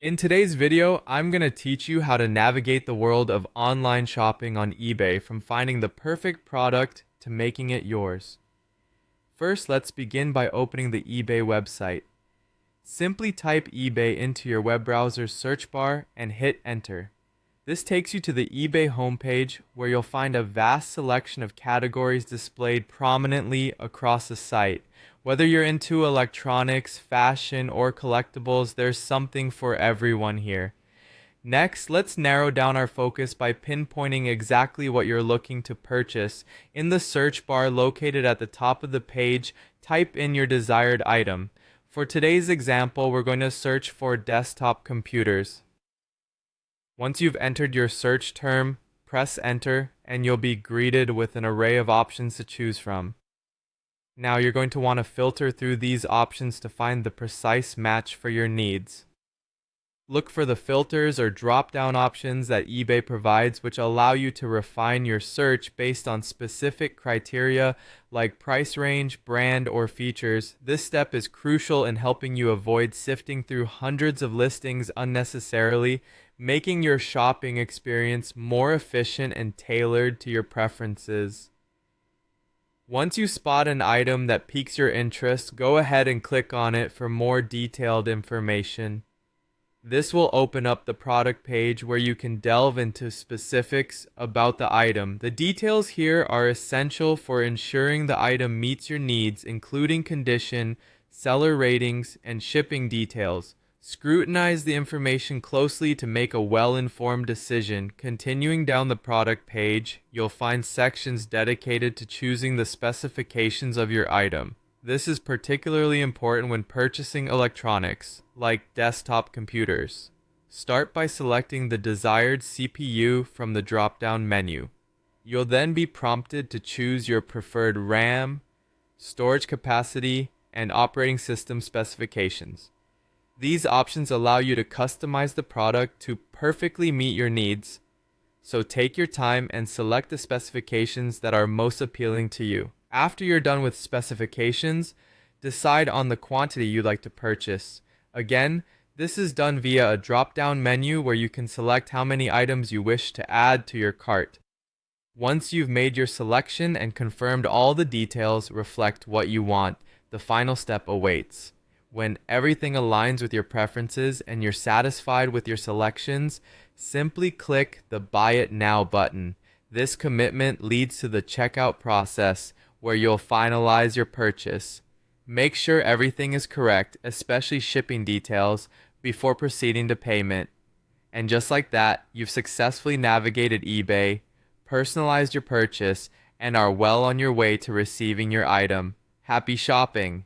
In today's video, I'm going to teach you how to navigate the world of online shopping on eBay, from finding the perfect product to making it yours. First, let's begin by opening the eBay website. Simply type eBay into your web browser's search bar and hit enter. This takes you to the eBay homepage, where you'll find a vast selection of categories displayed prominently across the site. Whether you're into electronics, fashion, or collectibles, there's something for everyone here. Next, let's narrow down our focus by pinpointing exactly what you're looking to purchase. In the search bar located at the top of the page, type in your desired item. For today's example, we're going to search for desktop computers. Once you've entered your search term, press enter and you'll be greeted with an array of options to choose from. Now you're going to want to filter through these options to find the precise match for your needs. Look for the filters or drop-down options that eBay provides, which allow you to refine your search based on specific criteria like price range, brand, or features. This step is crucial in helping you avoid sifting through hundreds of listings unnecessarily, making your shopping experience more efficient and tailored to your preferences. Once you spot an item that piques your interest, go ahead and click on it for more detailed information. This will open up the product page where you can delve into specifics about the item. The details here are essential for ensuring the item meets your needs, including condition, seller ratings, and shipping details. Scrutinize the information closely to make a well-informed decision. Continuing down the product page, you'll find sections dedicated to choosing the specifications of your item. This is particularly important when purchasing electronics, like desktop computers. Start by selecting the desired CPU from the drop-down menu. You'll then be prompted to choose your preferred RAM, storage capacity, and operating system specifications. These options allow you to customize the product to perfectly meet your needs, so take your time and select the specifications that are most appealing to you. After you're done with specifications, decide on the quantity you'd like to purchase. Again, this is done via a drop-down menu where you can select how many items you wish to add to your cart. Once you've made your selection and confirmed all the details reflect what you want, the final step awaits. When everything aligns with your preferences and you're satisfied with your selections, simply click the Buy It Now button. This commitment leads to the checkout process, where you'll finalize your purchase. Make sure everything is correct, especially shipping details, before proceeding to payment. And just like that, you've successfully navigated eBay, personalized your purchase, and are well on your way to receiving your item. Happy shopping!